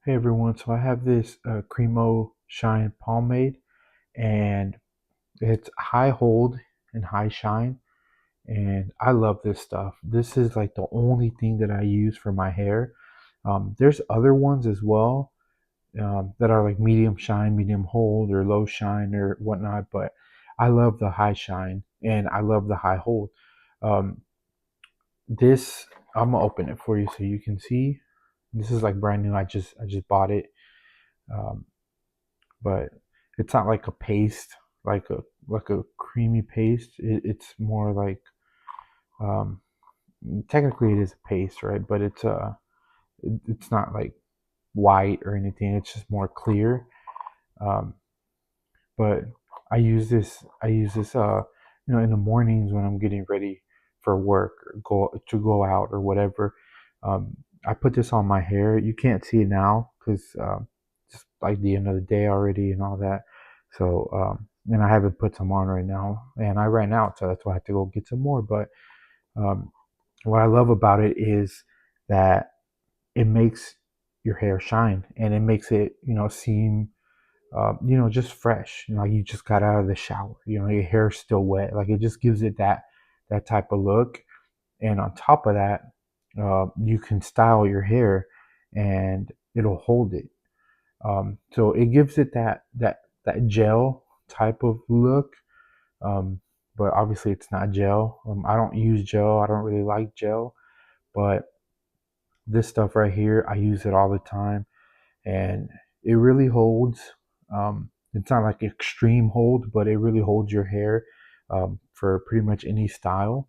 Hey everyone, so I have this Cremo Shine Pomade, and it's high hold and high shine, and I love this stuff. This is like the only thing that I use for my hair. There's other ones as well that are like medium shine, medium hold, or low shine, or whatnot, but I love the high shine and I love the high hold. Um, this I'm gonna open it for you so you can see. This is like brand new. I just bought it. Um, but it's not like a paste, like a creamy paste. It's more like um, technically it is a paste, right? But it's not like white or anything. It's just more clear. Um, but I use this in the mornings when I'm getting ready for work or go out or whatever. Um, I put this on my hair. You can't see it now because just like the end of the day already and all that. So and I haven't put some on right now, and I ran out, so that's why I have to go get some more. But um, what I love about it is that it makes your hair shine, and it makes it seem just fresh. Like you just got out of the shower. Your hair's still wet. Like it just gives it that type of look. And on top of that, you can style your hair, and it'll hold it. So it gives it that gel type of look. Um, but obviously, it's not gel. I don't use gel. I don't really like gel. But this stuff right here, I use it all the time, and it really holds. It's not like extreme hold, but it really holds your hair for pretty much any style.